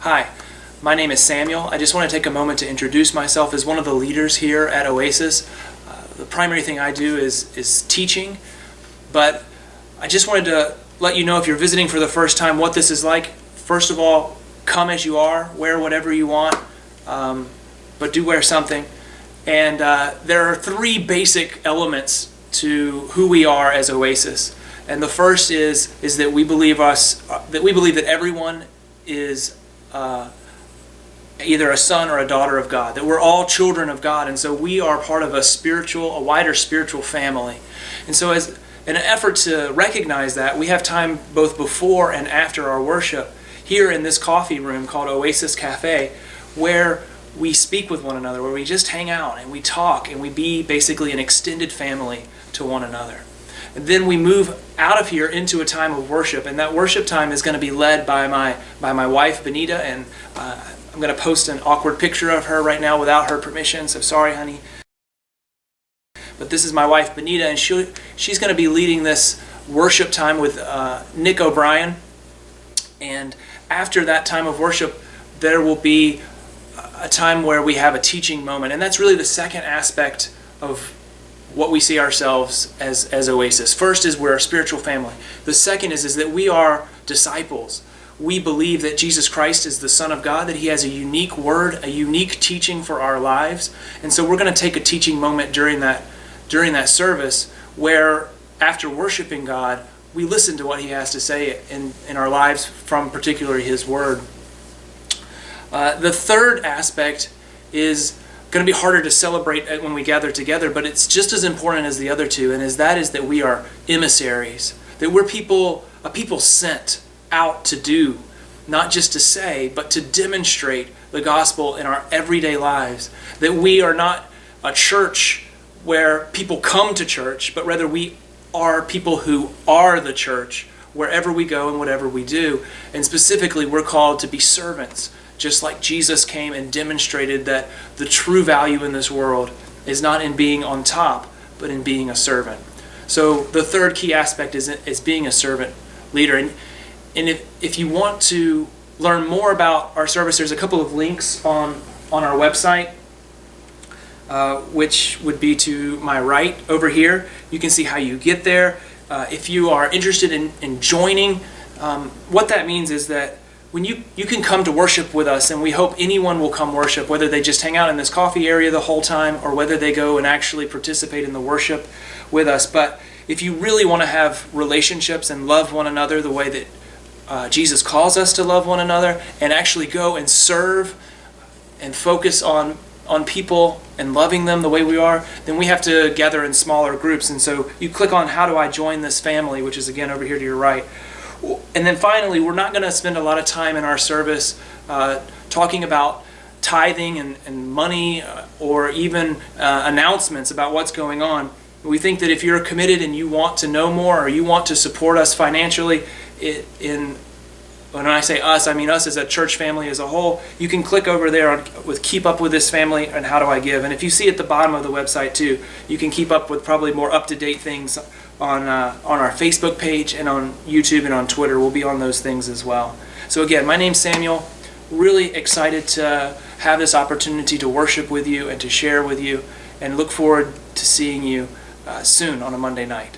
Hi, my name is Samuel. I just want to take a moment to introduce myself as one of the leaders here at Oasis. The primary thing I do is teaching, but I just wanted to let you know, if you're visiting for the first time, what this is like. First of all, come as you are, wear whatever you want, but do wear something. And there are three basic elements to who we are as Oasis. And the first is that we believe that everyone is either a son or a daughter of God, that we're all children of God, and so we are part of a wider spiritual family. And so as in an effort to recognize that, we have time both before and after our worship here in this coffee room called Oasis Cafe, where we speak with one another, where we just hang out and we talk and we be basically an extended family to one another. And then we move out of here into a time of worship, and that worship time is going to be led by my wife Benita, and I'm going to post an awkward picture of her right now without her permission, so sorry, honey. But this is my wife Benita, and she's going to be leading this worship time with Nick O'Brien. And after that time of worship, there will be a time where we have a teaching moment, and that's really the second aspect of what we see ourselves as Oasis. First is we're a spiritual family. The second is that we are disciples. We believe that Jesus Christ is the Son of God, that He has a unique word, a unique teaching for our lives. And so we're going to take a teaching moment during that service where, after worshiping God, we listen to what He has to say in our lives from particularly His word. The third aspect is going to be harder to celebrate when we gather together, but it's just as important as the other two, and that is that we are emissaries, that we're a people sent out to do, not just to say, but to demonstrate the gospel in our everyday lives, that we are not a church where people come to church, but rather we are people who are the church wherever we go and whatever we do. And specifically, we're called to be servants, just like Jesus came and demonstrated that the true value in this world is not in being on top, but in being a servant. So the third key aspect is being a servant leader. And if you want to learn more about our service, there's a couple of links on our website, which would be to my right over here. You can see how you get there. If you are interested in joining, what that means is that when you can come to worship with us, and we hope anyone will come worship, whether they just hang out in this coffee area the whole time or whether they go and actually participate in the worship with us. But if you really want to have relationships and love one another the way that Jesus calls us to love one another, and actually go and serve and focus on people and loving them the way we are, then we have to gather in smaller groups. And so you click on how do I join this family, which is again over here to your right. And then finally, we're not going to spend a lot of time in our service talking about tithing and money or even announcements about what's going on. We think that if you're committed and you want to know more, or you want to support us financially, when I say us, I mean us as a church family as a whole, you can click over there with Keep Up With This Family and How Do I Give. And if you see at the bottom of the website too, you can keep up with probably more up-to-date things on our Facebook page and on YouTube and on Twitter. We'll be on those things as well. So again, my name's Samuel. Really excited to have this opportunity to worship with you and to share with you, and look forward to seeing you soon on a Monday night.